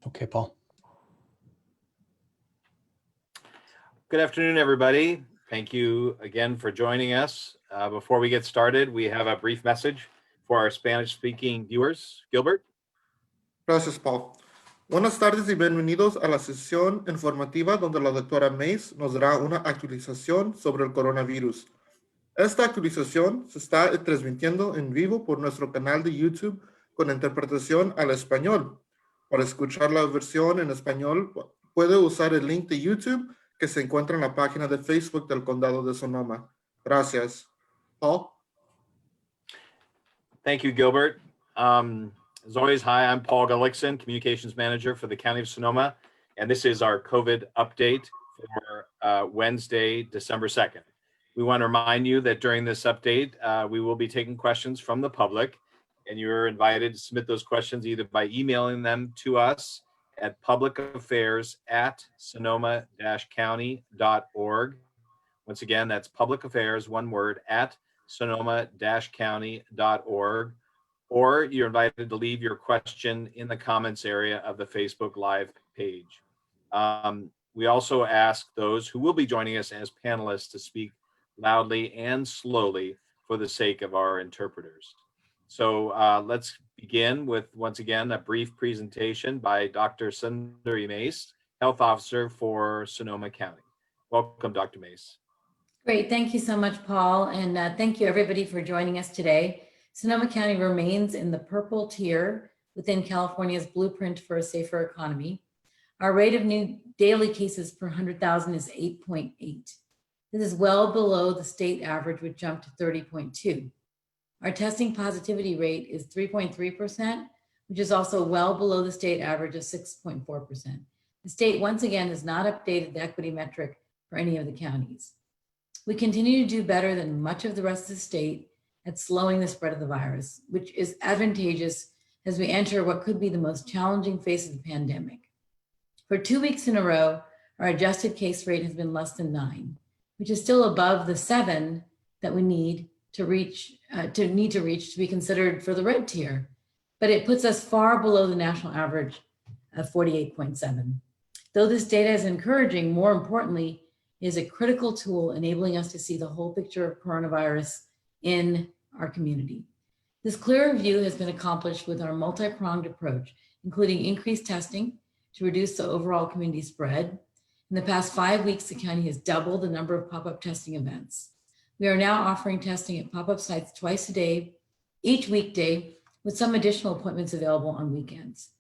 Okay, Paul. Good afternoon, everybody. Thank you again for joining us. Before we get started, we have a brief message for our Spanish-speaking viewers. Gilbert? Gracias, Paul. Buenas tardes y bienvenidos a la sesión informativa donde la doctora Mase nos dará una actualización sobre el coronavirus. Esta actualización se está transmitiendo en vivo por nuestro canal de YouTube con interpretación al español. Para escuchar la versión en español, puede usar el link de YouTube que se encuentra en la página de Facebook del Condado de Sonoma. Gracias. Paul? Thank you, Gilbert. As always, hi, I'm Paul Gullickson, Communications Manager for the County of Sonoma, and this is our COVID update for Wednesday, December 2nd. We want to remind you that during this update, we will be taking questions from the public, and you're invited to submit those questions either by emailing them to us at publicaffairs@sonoma-county.org. Once again, that's publicaffairs, one word, at sonoma-county.org. Or you're invited to leave your question in the comments area of the Facebook Live page. We also ask those who will be joining us as panelists to speak loudly and slowly for the sake of our interpreters. So let's begin with, once again, a brief presentation by Dr. Sundari Mase, Health Officer for Sonoma County. Welcome, Dr. Mase. Great, thank you so much, Paul, and thank you everybody for joining us today. Sonoma County remains in the purple tier within California's blueprint for a safer economy. Our rate of new daily cases per 100,000 is 8.8. This is well below the state average, which jumped to 30.2. Our testing positivity rate is 3.3%, which is also well below the state average of 6.4%. The state, once again, has not updated the equity metric for any of the counties. We continue to do better than much of the rest of the state at slowing the spread of the virus, which is advantageous as we enter what could be the most challenging phase of the pandemic. For 2 weeks in a row, our adjusted case rate has been less than 9, which is still above the 7 that we need to reach to be considered for the red tier, but it puts us far below the national average of 48.7. Though this data is encouraging, more importantly, it is a critical tool enabling us to see the whole picture of coronavirus in our community. This clearer view has been accomplished with our multi-pronged approach, including increased testing to reduce the overall community spread. In the past 5 weeks, the county has doubled the number of pop-up testing events. We are now offering testing at pop-up sites twice a day, each weekday, with some additional appointments available on weekends.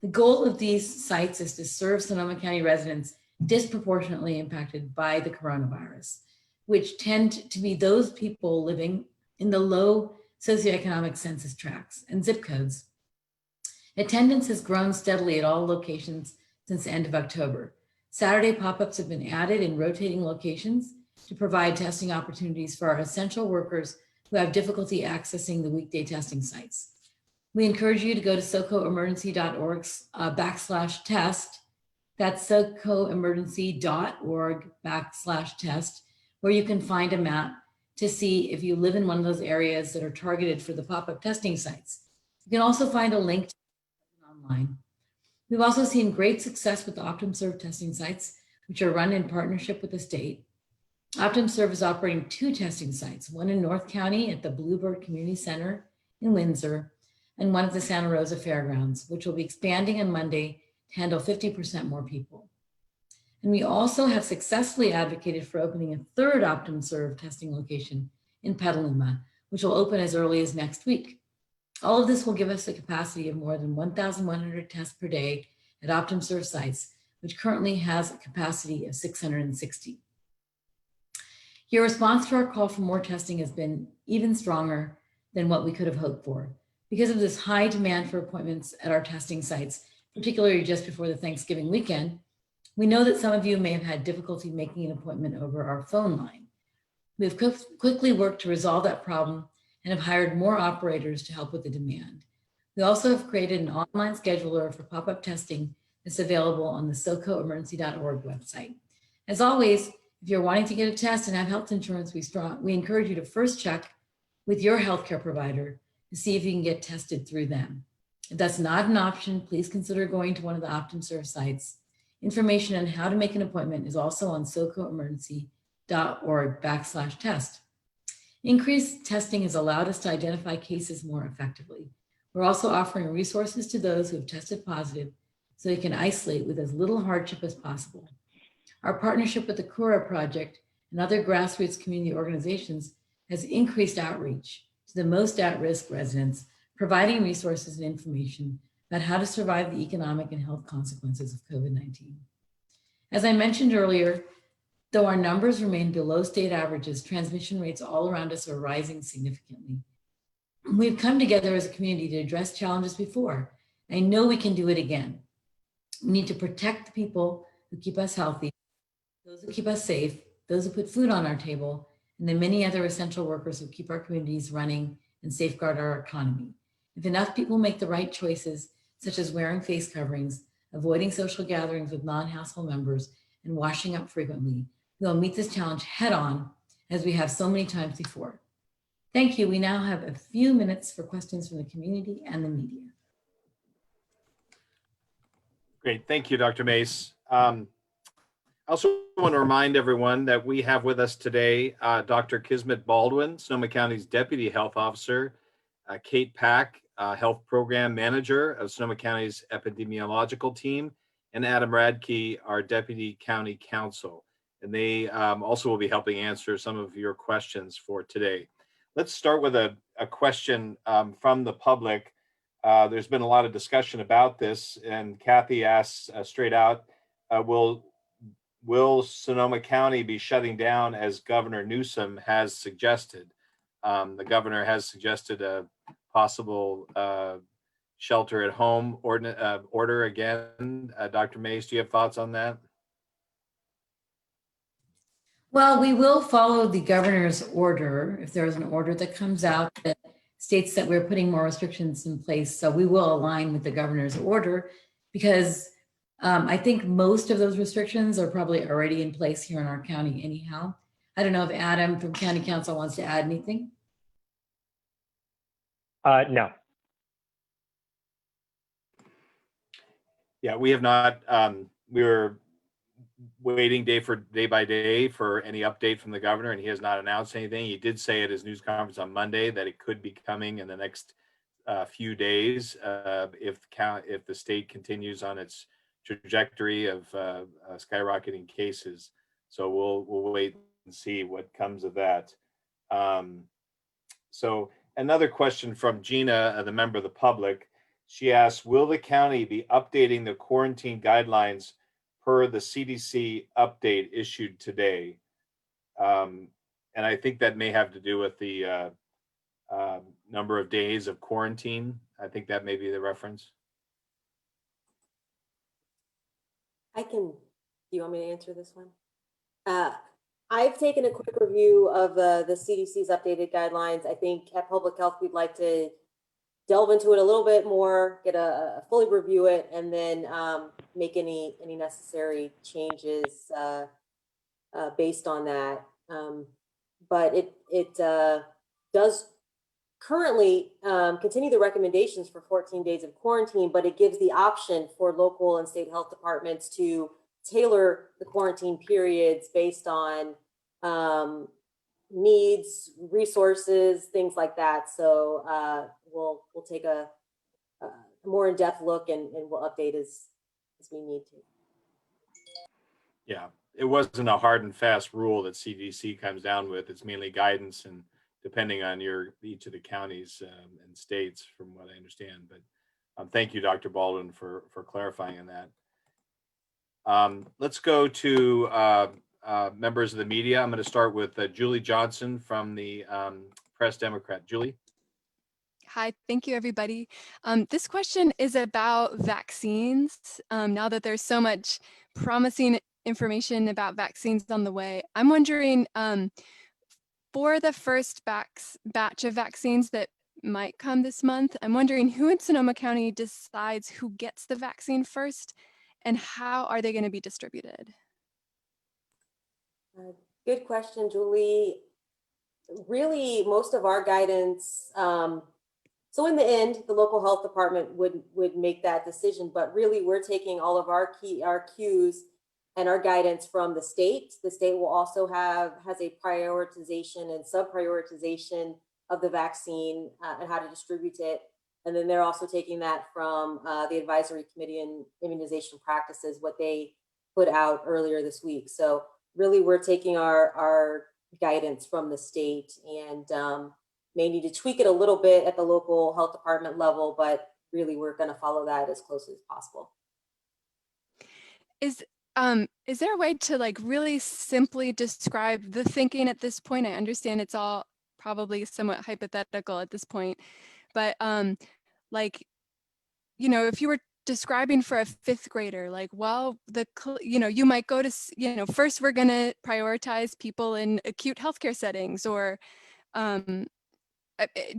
The goal of these sites is to serve Sonoma County residents disproportionately impacted by the coronavirus, which tend to be those people living in the low socioeconomic census tracts and zip codes. Attendance has grown steadily at all locations since the end of October. Saturday pop-ups have been added in rotating locations to provide testing opportunities for our essential workers who have difficulty accessing the weekday testing sites. We encourage you to go to socoemergency.org/test. That's socoemergency.org/test, where you can find a map to see if you live in one of those areas that are targeted for the pop-up testing sites. You can also find a link to online. We've also seen great success with the OptumServe testing sites, which are run in partnership with the state. OptumServe is operating 2 testing sites, one in North County at the Bluebird Community Center in Windsor, and one at the Santa Rosa Fairgrounds, which will be expanding on Monday to handle 50% more people. And we also have successfully advocated for opening a 3rd OptumServe testing location in Petaluma, which will open as early as next week. All of this will give us a capacity of more than 1,100 tests per day at OptumServe sites, which currently has a capacity of 660. Your response to our call for more testing has been even stronger than what we could have hoped for. Because of this high demand for appointments at our testing sites, particularly just before the Thanksgiving weekend, we know that some of you may have had difficulty making an appointment over our phone line. We have quickly worked to resolve that problem and have hired more operators to help with the demand. We also have created an online scheduler for pop-up testing that's available on the socoemergency.org website. As always, if you're wanting to get a test and have health insurance, we encourage you to first check with your healthcare provider to see if you can get tested through them. If that's not an option, please consider going to one of the Optum Serve sites. Information on how to make an appointment is also on socoemergency.org/test. Increased testing has allowed us to identify cases more effectively. We're also offering resources to those who have tested positive so they can isolate with as little hardship as possible. Our partnership with the Cura Project and other grassroots community organizations has increased outreach to the most at-risk residents, providing resources and information about how to survive the economic and health consequences of COVID-19. As I mentioned earlier, though our numbers remain below state averages, transmission rates all around us are rising significantly. We've come together as a community to address challenges before. I know we can do it again. We need to protect the people who keep us healthy, those who keep us safe, those who put food on our table, and the many other essential workers who keep our communities running and safeguard our economy. If enough people make the right choices, such as wearing face coverings, avoiding social gatherings with non-household members, and washing up frequently, we'll meet this challenge head on, as we have so many times before. Thank you. We now have a few minutes for questions from the community and the media. Great. Thank you, Dr. Mase. I also want to remind everyone that we have with us today Dr. Kismet Baldwin, Sonoma County's Deputy Health Officer, Kate Pack, Health Program Manager of Sonoma County's Epidemiological Team, and Adam Radke, our Deputy County Counsel. And they also will be helping answer some of your questions for today. Let's start with a question from the public. There's been a lot of discussion about this, and Kathy asks straight out, will Sonoma County be shutting down as Governor Newsom has suggested? The governor has suggested a possible shelter at home order again. Dr. Mase, do you have thoughts on that? Well, we will follow the governor's order if there's an order that comes out that states that we're putting more restrictions in place. So we will align with the governor's order because I think most of those restrictions are probably already in place here in our county anyhow. I don't know if Adam from County Council wants to add anything. No. Yeah, we have not. We're waiting day by day for any update from the governor, and he has not announced anything. He did say at his news conference on Monday that it could be coming in the next few days if the state continues on its trajectory of skyrocketing cases. So we'll wait and see what comes of that. So another question from Gina, the member of the public. She asks, will the county be updating the quarantine guidelines per the CDC update issued today? And I think that may have to do with the number of days of quarantine. I think that may be the reference. Do you want me to answer this one? I've taken a quick review of the CDC's updated guidelines. I think at Public Health, we'd like to delve into it a little bit more, fully review it, and then make any necessary changes based on that. But it does currently continue the recommendations for 14 days of quarantine, but it gives the option for local and state health departments to tailor the quarantine periods based on needs, resources, things like that. So we'll take a more in-depth look and we'll update as we need to. Yeah, it wasn't a hard and fast rule that CDC comes down with. It's mainly guidance and depending on each of the counties and states, from what I understand. But thank you, Dr. Baldwin, for clarifying on that. Let's go to members of the media. I'm going to start with Julie Johnson from the Press Democrat. Julie. Hi, thank you, everybody. This question is about vaccines. Now that there's so much promising information about vaccines on the way, I'm wondering, for the first batch of vaccines that might come this month, I'm wondering who in Sonoma County decides who gets the vaccine first and how are they going to be distributed? Good question, Julie. Really, most of our guidance So in the end, the local health department would make that decision, but really we're taking all of our cues and our guidance from the state. The state will also has a prioritization and sub-prioritization of the vaccine and how to distribute it. And then they're also taking that from the Advisory Committee on Immunization Practices, what they put out earlier this week. So really we're taking our guidance from the state and may need to tweak it a little bit at the local health department level, but really we're going to follow that as closely as possible. Is there a way to like really simply describe the thinking at this point? I understand it's all probably somewhat hypothetical at this point, but like, you know, if you were describing for a fifth grader, like, well, you might go to, first we're going to prioritize people in acute healthcare settings, or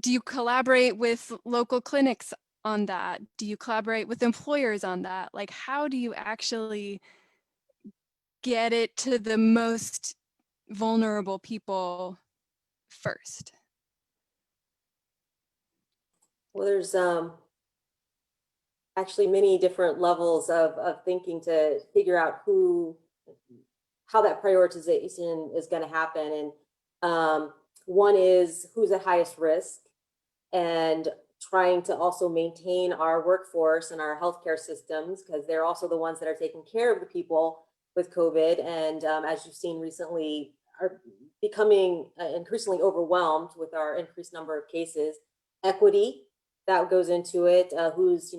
do you collaborate with local clinics on that? Do you collaborate with employers on that? Like, how do you actually get it to the most vulnerable people first? Well, there's actually many different levels of thinking to figure out how that prioritization is going to happen. And one is who's at highest risk, and trying to also maintain our workforce and our healthcare systems, because they're also the ones that are taking care of the people with COVID. And as you've seen recently, are becoming increasingly overwhelmed with our increased number of cases. Equity, that goes into it. Who's,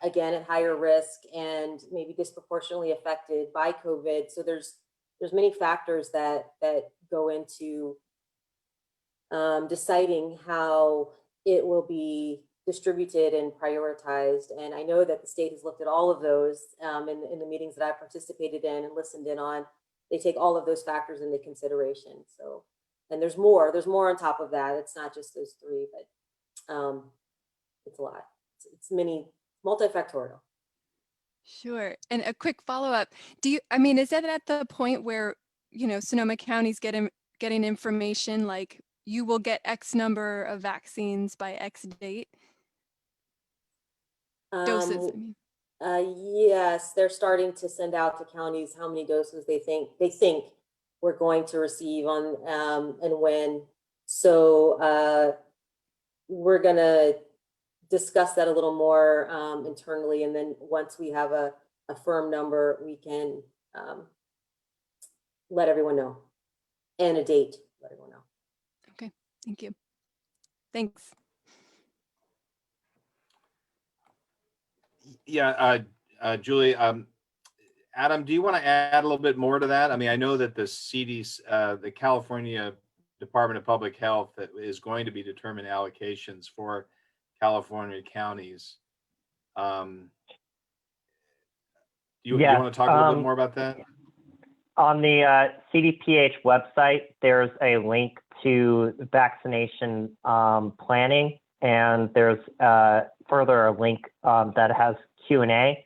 again, at higher risk and maybe disproportionately affected by COVID. So there's many factors that go into deciding how it will be distributed and prioritized. And I know that the state has looked at all of those in the meetings that I've participated in and listened in on. They take all of those factors into consideration. So, and there's more on top of that. It's not just those three, but it's a lot. It's many, multifactorial. Sure. And a quick follow-up. Is that at the point where, Sonoma County's getting information like you will get X number of vaccines by X date? Doses, I mean. Yes, they're starting to send out to counties how many doses they think we're going to receive on and when. So we're gonna discuss that a little more internally, and then once we have a firm number, we can let everyone know, and a date, let everyone know. Okay, thank you. Thanks. Yeah, Julie, Adam, do you want to add a little bit more to that? I mean, I know that the CDC, the California Department of Public Health, that is going to be determining allocations for California counties. Do you want to talk a little bit more about that? On the CDPH website, there's a link to vaccination planning, and there's further a link that has Q&A,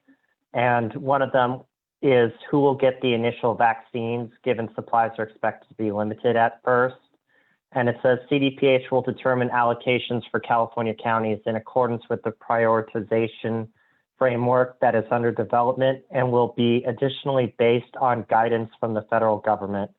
and one of them is who will get the initial vaccines, given supplies are expected to be limited at first. And it says CDPH will determine allocations for California counties in accordance with the prioritization framework that is under development and will be additionally based on guidance from the federal government.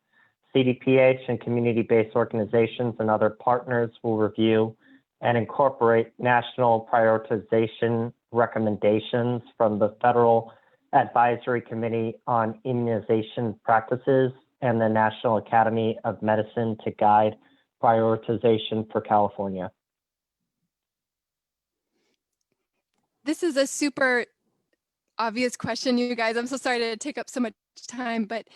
CDPH and community-based organizations and other partners will review and incorporate national prioritization recommendations from the Federal Advisory Committee on Immunization Practices and the National Academy of Medicine to guide prioritization for California. This is a super obvious question, you guys. I'm so sorry to take up so much time, but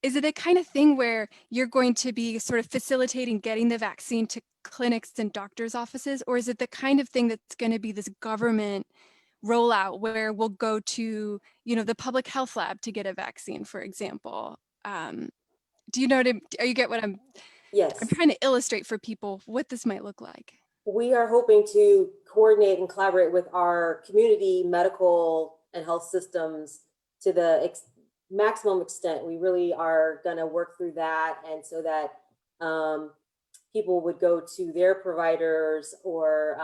is it a kind of thing where you're going to be sort of facilitating getting the vaccine to clinics and doctors' offices, or is it the kind of thing that's going to be this government rollout where we'll go to, the public health lab to get a vaccine, for example? Do you know you get what Yes. I'm trying to illustrate for people what this might look like? We are hoping to coordinate and collaborate with our community medical and health systems to the maximum extent. We really are going to work through that, and so that people would go to their providers or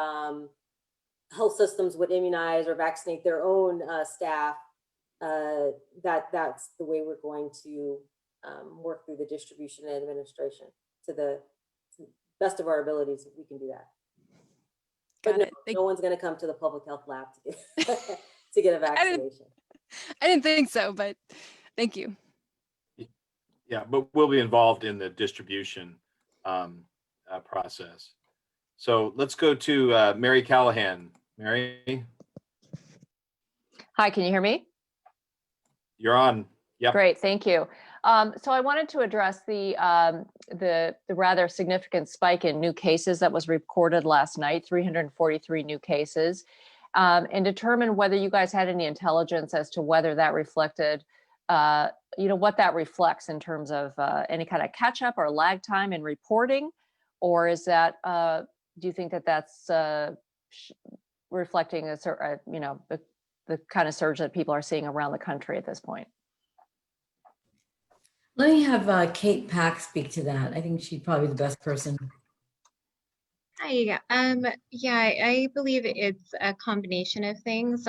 health systems would immunize or vaccinate their own staff, that's the way we're going to work through the distribution and administration to the best of our abilities. We can do that. But Got no, it. no one's going to come to the public health lab to get a vaccination. I didn't think so, but thank you. Yeah, but we'll be involved in the distribution process. So let's go to Mary Callahan. Mary, Hi, can you hear me? you're on. Yep. Great, thank you. So I wanted to address the rather significant spike in new cases that was recorded last night, 343 new cases, and determine whether you guys had any intelligence as to whether that reflected, what that reflects in terms of any kind of catch up or lag time in reporting, or is that, do you think that that's reflecting the kind of surge that people are seeing around the country at this point? Let me have Kate Pack speak to that. I think she'd probably be the best person. Hi. Yeah, I believe it's a combination of things.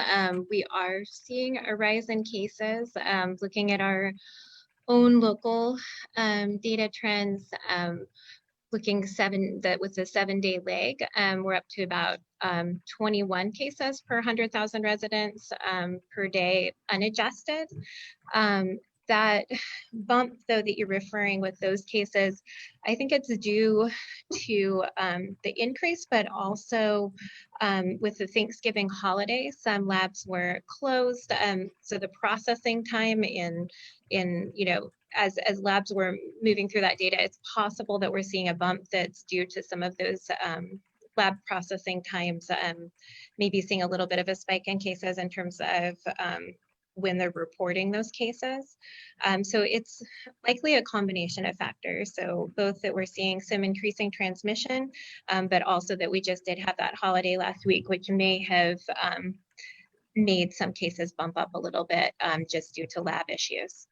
We are seeing a rise in cases. Looking at our own local data trends, looking with the 7-day lag, we're up to about 21 cases per 100,000 residents per day unadjusted. That bump, though, that you're referring with those cases, I think it's due to the increase, but also with the Thanksgiving holiday, some labs were closed. So the processing time as labs were moving through that data, it's possible that we're seeing a bump that's due to some of those lab processing times, maybe seeing a little bit of a spike in cases in terms of when they're reporting those cases. So it's likely a combination of factors. So both that we're seeing some increasing transmission, but also that we just did have that holiday last week, which may have made some cases bump up a little bit just due to lab issues.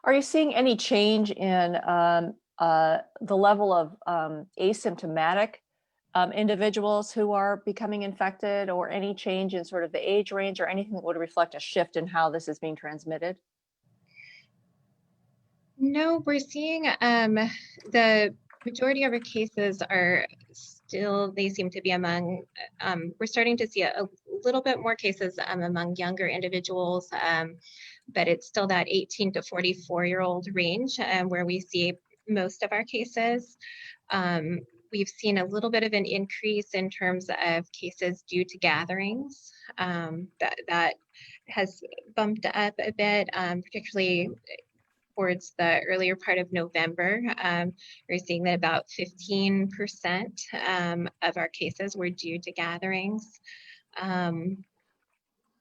Are you seeing any change in the level of asymptomatic individuals who are becoming infected, or any change in sort of the age range or anything that would reflect a shift in how this is being transmitted? No, we're seeing the majority of our cases are still, they seem to be among, we're starting to see a little bit more cases among younger individuals, but it's still that 18 to 44-year-old range where we see most of our cases. We've seen a little bit of an increase in terms of cases due to gatherings. That has bumped up a bit, particularly towards the earlier part of November. We're seeing that about 15% of our cases were due to gatherings.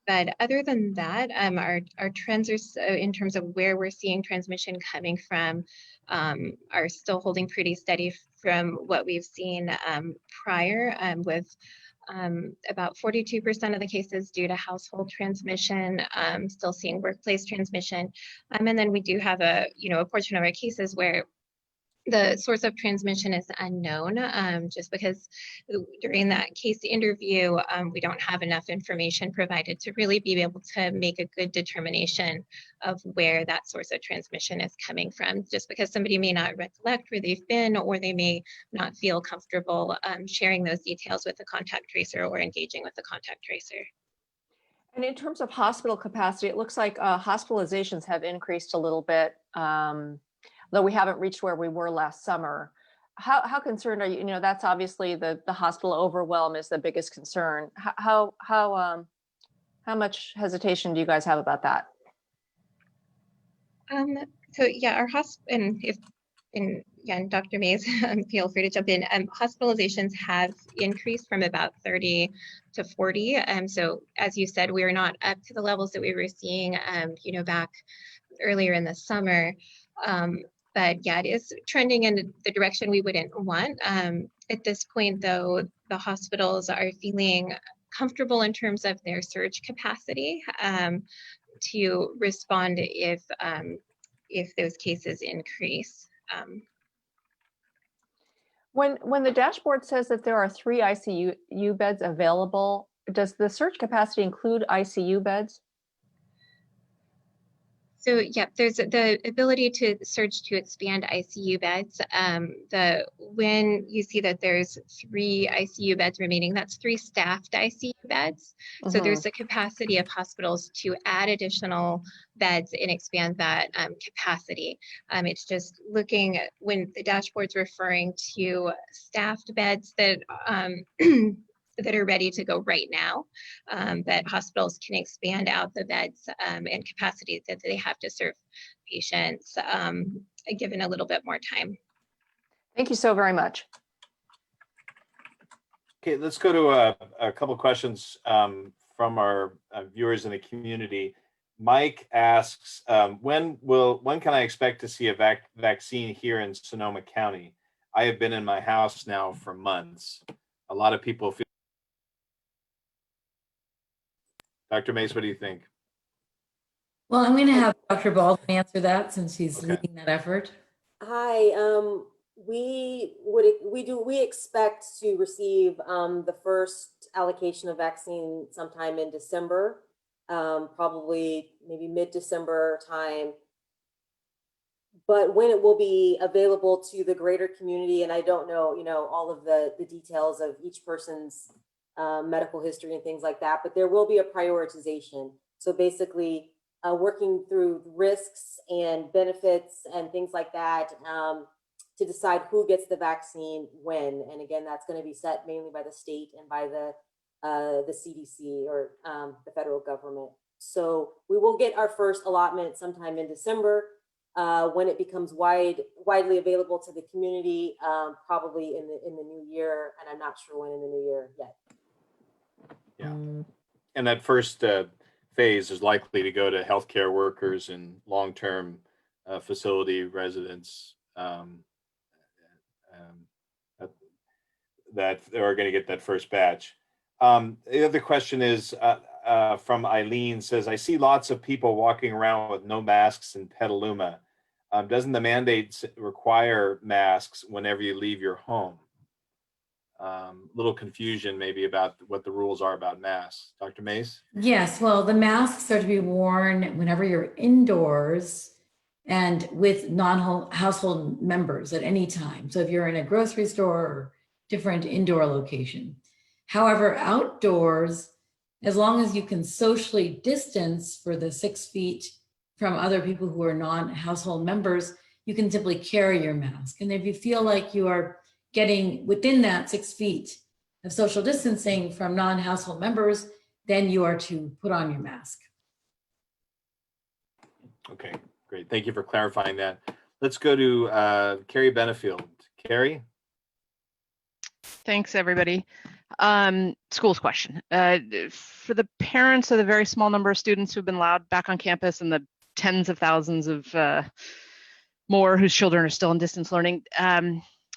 But other than that, our trends are, in terms of where we're seeing transmission coming from, are still holding pretty steady from what we've seen prior, with about 42% of the cases due to household transmission, still seeing workplace transmission. And then we do have a portion of our cases where the source of transmission is unknown, just because during that case interview, we don't have enough information provided to really be able to make a good determination of where that source of transmission is coming from, just because somebody may not recollect where they've been, or they may not feel comfortable sharing those details with the contact tracer or engaging with the contact tracer. And in terms of hospital capacity, it looks like hospitalizations have increased a little bit, though we haven't reached where we were last summer. How concerned are you? That's obviously the hospital overwhelm is the biggest concern. How much hesitation do you guys have about that? So yeah, our hospital, and Dr. Mase, feel free to jump in. Hospitalizations have increased from about 30 to 40. So as you said, we are not up to the levels that we were seeing, back earlier in the summer. But yeah, it is trending in the direction we wouldn't want. At this point, though, the hospitals are feeling comfortable in terms of their surge capacity to respond if those cases increase. When the dashboard says that there are 3 ICU beds available, does the surge capacity include ICU beds? So yeah, there's the ability to search to expand ICU beds. When you see that there's 3 ICU beds remaining, that's 3 staffed ICU beds. So there's the capacity of hospitals to add additional beds and expand that capacity. It's just looking at when the dashboard's referring to staffed beds that that are ready to go right now, that hospitals can expand out the beds and capacity that they have to serve patients, given a little bit more time. Thank you so very much. Okay, let's go to a couple of questions from our viewers in the community. Mike asks, when can I expect to see a vaccine here in Sonoma County? I have been in my house now for months. A lot of people feel. Dr. Mase, what do you think? Well, I'm going to have Dr. Baldwin answer that since he's Okay. leading that effort. Hi, we expect to receive the first allocation of vaccine sometime in December, probably maybe mid-December time. But when it will be available to the greater community, and I don't know, all of the details of each person's medical history and things like that, but there will be a prioritization. So basically working through risks and benefits and things like that to decide who gets the vaccine when. And again, that's going to be set mainly by the state and by the CDC or the federal government. So we will get our first allotment sometime in December. When it becomes widely available to the community, probably in the new year, and I'm not sure when in the new year yet. Yeah, and that first phase is likely to go to healthcare workers and long-term facility residents that are going to get that first batch. The other question is from Eileen, says, I see lots of people walking around with no masks in Petaluma. Doesn't the mandate require masks whenever you leave your home? Little confusion maybe about what the rules are about masks. Dr. Mase? Yes, well, the masks are to be worn whenever you're indoors and with non-household members at any time. So if you're in a grocery store or different indoor location. However, outdoors, as long as you can socially distance for the 6 feet from other people who are non-household members, you can simply carry your mask. And if you feel like you are getting within that 6 feet of social distancing from non-household members, then you are to put on your mask. Okay, great. Thank you for clarifying that. Let's go to Carrie Benefield. Carrie? Thanks, everybody. Schools question. For the parents of the very small number of students who've been allowed back on campus and the tens of thousands of more whose children are still in distance learning,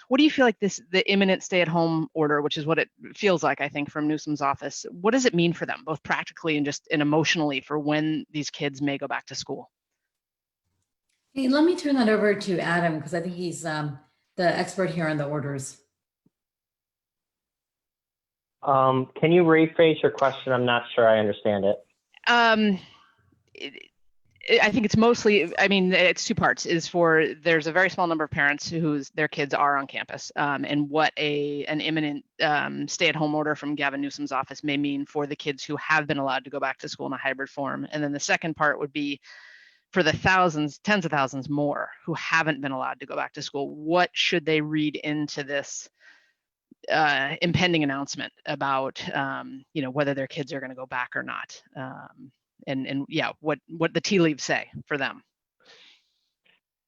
what do you feel like the imminent stay-at-home order, which is what it feels like, I think, from Newsom's office, what does it mean for them, both practically and just emotionally, for when these kids may go back to school? Hey, let me turn that over to Adam, because I think he's the expert here on the orders. Can you rephrase your question? I'm not sure I understand it. I think it's mostly, I mean, it's 2 parts. There's a very small number of parents their kids are on campus, and what an imminent stay-at-home order from Gavin Newsom's office may mean for the kids who have been allowed to go back to school in a hybrid form. And then the second part would be for the thousands, tens of thousands more who haven't been allowed to go back to school. What should they read into this impending announcement about whether their kids are going to go back or not, and yeah, what the tea leaves say for them?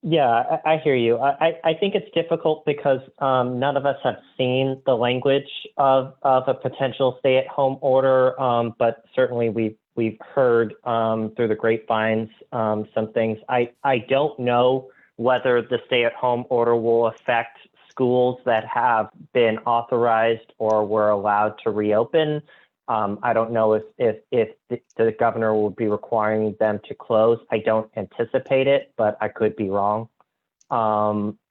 Yeah, I hear you. I think it's difficult because none of us have seen the language of a potential stay-at-home order, but certainly we've heard through the grapevines some things. I don't know whether the stay-at-home order will affect schools that have been authorized or were allowed to reopen. I don't know if the governor will be requiring them to close. I don't anticipate it, but I could be wrong.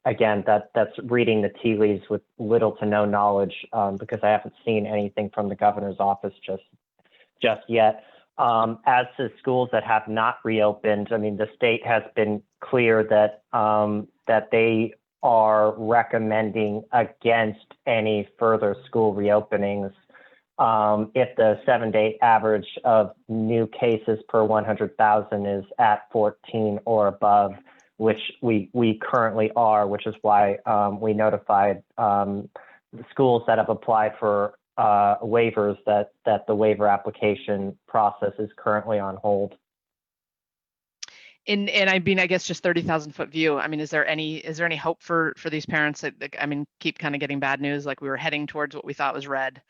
again, that's reading the tea leaves with little to no knowledge, because I haven't seen anything from the governor's office just yet. As to schools that have not reopened, I mean, the state has been clear that that they are recommending against any further school reopenings if the 7-day average of new cases per 100,000 is at 14 or above, which we currently are, which is why we notified the schools that have applied for waivers that the waiver application process is currently on hold. And I mean, I guess just 30,000 foot view. I mean, is there any hope for these parents that, I mean, keep kind of getting bad news? Like we were heading towards what we thought was red.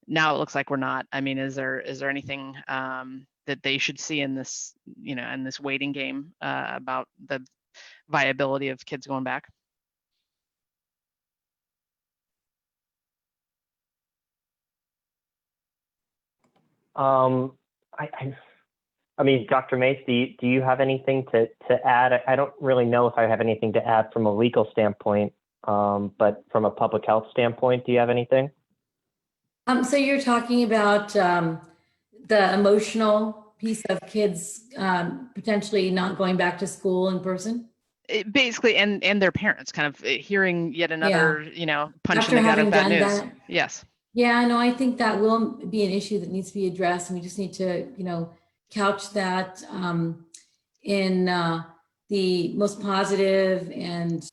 Now it looks like we're not. I mean, is there anything that they should see in this, you know, in this waiting game about the viability of kids going back? I mean, Dr. Mase, do you have anything to add? I don't really know if I have anything to add from a legal standpoint, but from a public health standpoint, do you have anything? So you're talking about the emotional piece of kids potentially not going back to school in person? Basically, and their parents kind of hearing yet another, you know, punch After in the gut having of bad done news. that? Yes. Yeah, no, I think that will be an issue that needs to be addressed, and we just need to, you know, couch that in the most positive and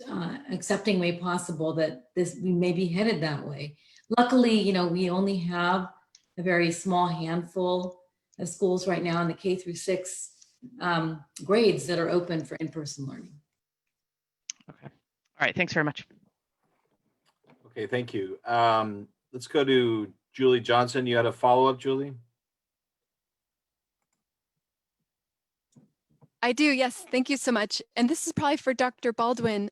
accepting way possible that we may be headed that way. Luckily, you know, we only have a very small handful of schools right now in the K through 6 grades that are open for in-person learning. Okay. All right. Thanks very much. Okay, thank you. Let's go to Julie Johnson. You had a follow-up, Julie? I do, yes. Thank you so much. And this is probably for Dr. Baldwin.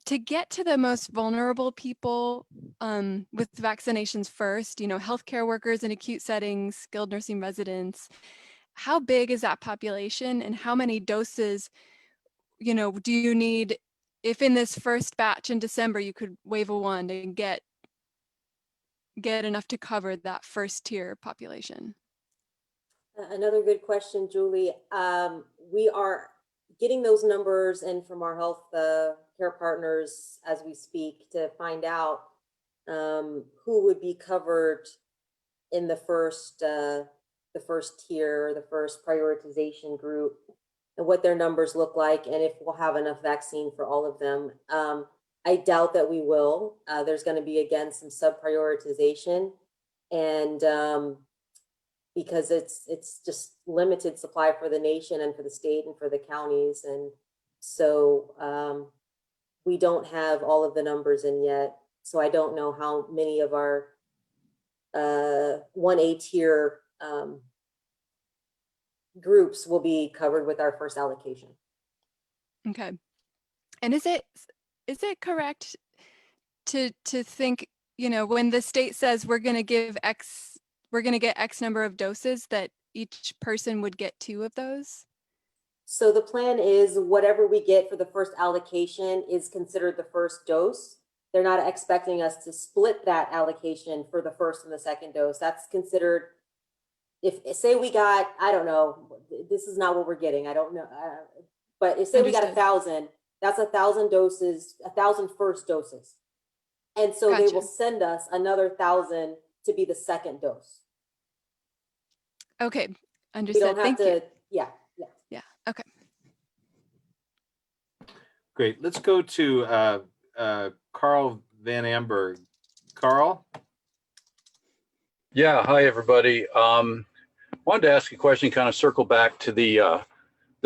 To get to the most vulnerable people with vaccinations first, you know, healthcare workers in acute settings, skilled nursing residents, how big is that population and how many doses, you know, do you need if in this first batch in December you could wave a wand and get enough to cover that first tier population? Another good question, Julie. We are getting those numbers in from our health care partners as we speak to find out who would be covered in the first tier, the first prioritization group, and what their numbers look like, and if we'll have enough vaccine for all of them. I doubt that we will. There's going to be, again, some sub-prioritization, and because it's just limited supply for the nation and for the state and for the counties. And so we don't have all of the numbers in yet. So I don't know how many of our 1A tier groups will be covered with our first allocation. Okay. And is it correct to think, you know, when the state says we're going to get X number of doses, that each person would get 2 of those? So the plan is whatever we get for the first allocation is considered the first dose. They're not expecting us to split that allocation for the first and the second dose. That's considered, if say we got, I don't know, this is not what we're getting. I don't know. But if say we got 1,000, that's 1,000 doses, 1,000 first doses. And so Gotcha. they will send us another 1,000 to be the second dose. Okay, understood. We don't have Thank you. Yeah. Okay. Great. Let's go to Carl Van Amberg. Carl? Yeah, hi everybody. Wanted to ask a question, kind of circle back to the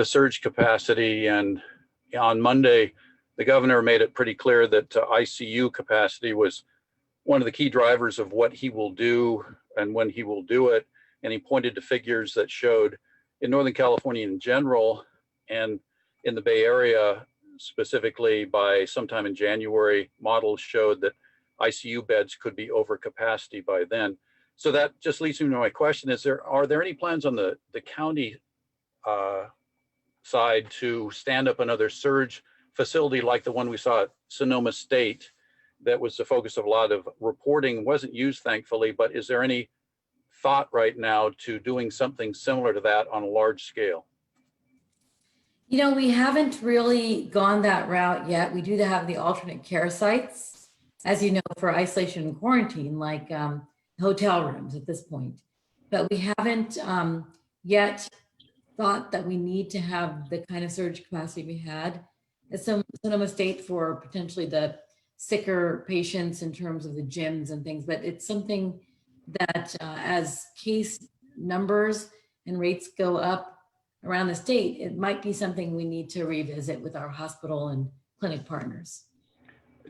surge capacity. And on Monday, the governor made it pretty clear that ICU capacity was one of the key drivers of what he will do and when he will do it. And he pointed to figures that showed in Northern California in general and in the Bay Area specifically by sometime in January, models showed that ICU beds could be over capacity by then. So that just leads me to my question: are there any plans on the county side to stand up another surge facility like the one we saw at Sonoma State that was the focus of a lot of reporting, wasn't used, thankfully, but is there any thought right now to doing something similar to that on a large scale? You know, we haven't really gone that route yet. We do have the alternate care sites, as you know, for isolation and quarantine, like hotel rooms at this point. But we haven't yet thought that we need to have the kind of surge capacity we had at Sonoma State for potentially the sicker patients in terms of the gyms and things. But it's something that as case numbers and rates go up around the state, it might be something we need to revisit with our hospital and clinic partners.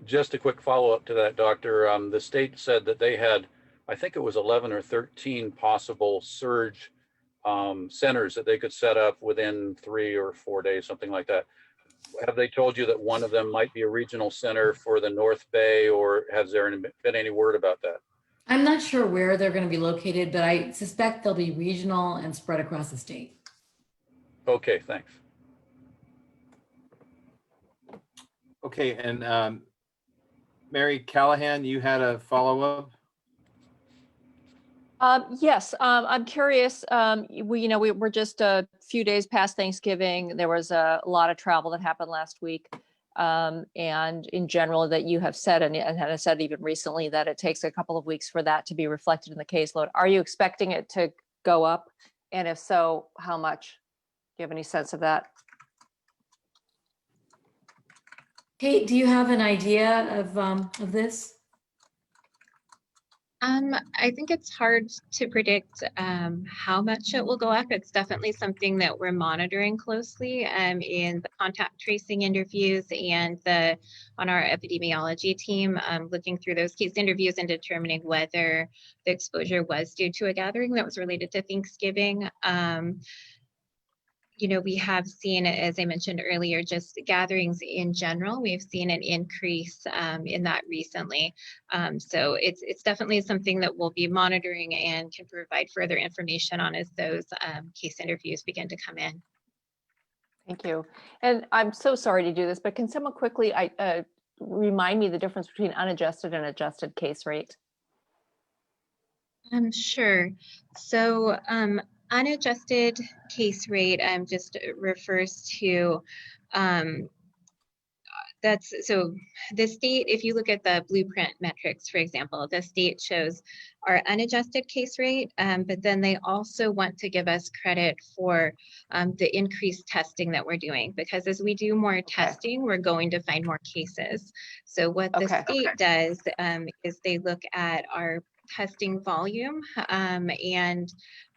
Just a quick follow-up to that, Doctor. The state said that they had, I think it was 11 or 13 possible surge centers that they could set up within 3 or 4 days, something like that. Have they told you that one of them might be a regional center for the North Bay, or has there been any word about that? I'm not sure where they're going to be located, but I suspect they'll be regional and spread across the state. Okay, thanks. Okay, and Mary Callahan, you had a follow-up? Yes, I'm curious. We're just a few days past Thanksgiving. There was a lot of travel that happened last week. And in general, that you have said, and have said even recently, that it takes a couple of weeks for that to be reflected in the caseload. Are you expecting it to go up? And if so, how much? Do you have any sense of that? Kate, do you have an idea of this? I think it's hard to predict how much it will go up. It's definitely something that we're monitoring closely in the contact tracing interviews and on our epidemiology team, looking through those case interviews and determining whether the exposure was due to a gathering that was related to Thanksgiving. We have seen, as I mentioned earlier, just gatherings in general. We've seen an increase in that recently. So it's definitely something that we'll be monitoring and can provide further information on as those case interviews begin to come in. Thank you. And I'm so sorry to do this, but can someone quickly remind me the difference between unadjusted and adjusted case rate? Sure. So unadjusted case rate just refers to so the state, if you look at the blueprint metrics, for example, the state shows our unadjusted case rate, but then they also want to give us credit for the increased testing that we're doing, because as we do more testing, we're going to find more cases. So what the state does is they look at our testing volume, and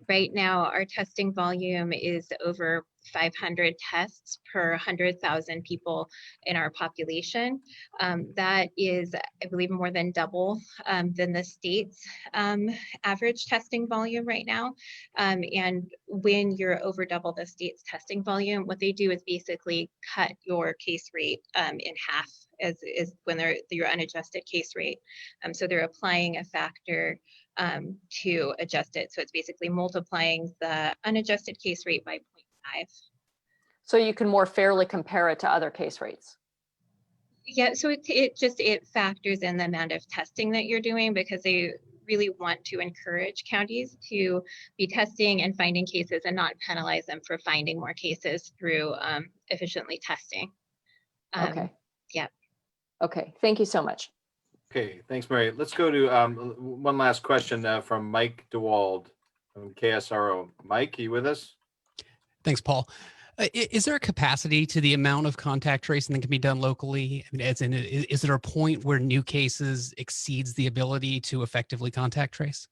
right now our testing volume is over 500 tests per 100,000 people in our population. That is, I believe, more than double than the state's average testing volume right now. And when you're over double the state's testing volume, what they do is basically cut your case rate in half, as when they're your unadjusted case rate. So they're applying a factor to adjust it. So it's basically multiplying the unadjusted case rate by 0.5. So you can more fairly compare it to other case rates. Yeah, so it factors in the amount of testing that you're doing, because they really want to encourage counties to be testing and finding cases and not penalize them for finding more cases through efficiently testing. Okay. Yeah. Okay, thank you so much. Okay, thanks, Mary. Let's go to one last question from Mike Dewald from KSRO. Mike, are you with us? Thanks, Paul. Is there a capacity to the amount of contact tracing that can be done locally? I mean, is there a point where new cases exceeds the ability to effectively contact trace?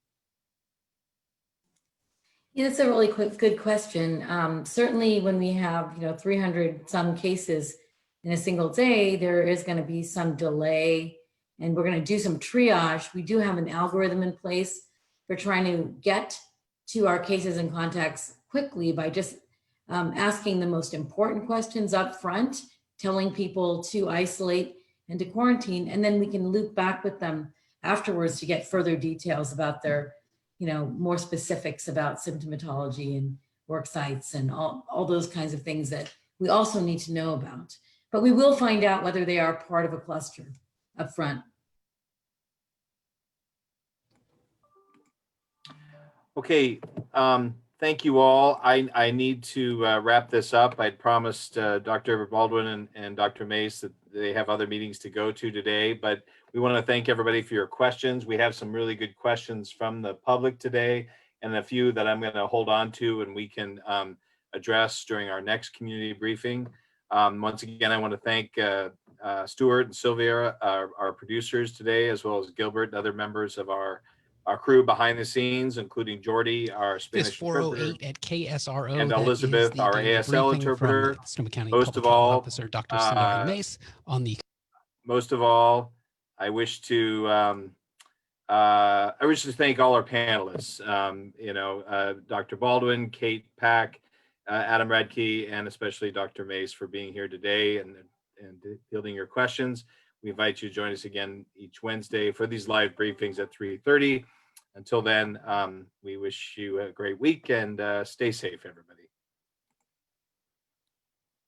Yeah, that's a really good question. Certainly when we have 300 some cases in a single day, there is going to be some delay, and we're going to do some triage. We do have an algorithm in place for trying to get to our cases and contacts quickly by just asking the most important questions up front, telling people to isolate and to quarantine, and then we can loop back with them afterwards to get further details about their, more specifics about symptomatology and work sites and all those kinds of things that we also need to know about. But we will find out whether they are part of a cluster up front. Okay, thank you all. I need to wrap this up. I'd promised Dr. Baldwin and Dr. Mase that they have other meetings to go to today, but we want to thank everybody for your questions. We have some really good questions from the public today and a few that I'm going to hold on to and we can address during our next community briefing. Once again, I want to thank Stuart and Sylvia, our producers today, as well as Gilbert and other members of our crew behind the scenes, including Jordy, our Spanish This 408 interpreter, at KSRO. and that is Elizabeth, the our daily ASL briefing interpreter. from the Sonoma County Most Public of Health all, Officer, Dr. Sundari Mase, on the. Most of all, I wish to thank all our panelists. Dr. Baldwin, Kate Pack, Adam Radke, and especially Dr. Mase for being here today and fielding your questions. We invite you to join us again each Wednesday for these live briefings at 3:30. Until then, we wish you a great week and stay safe, everybody.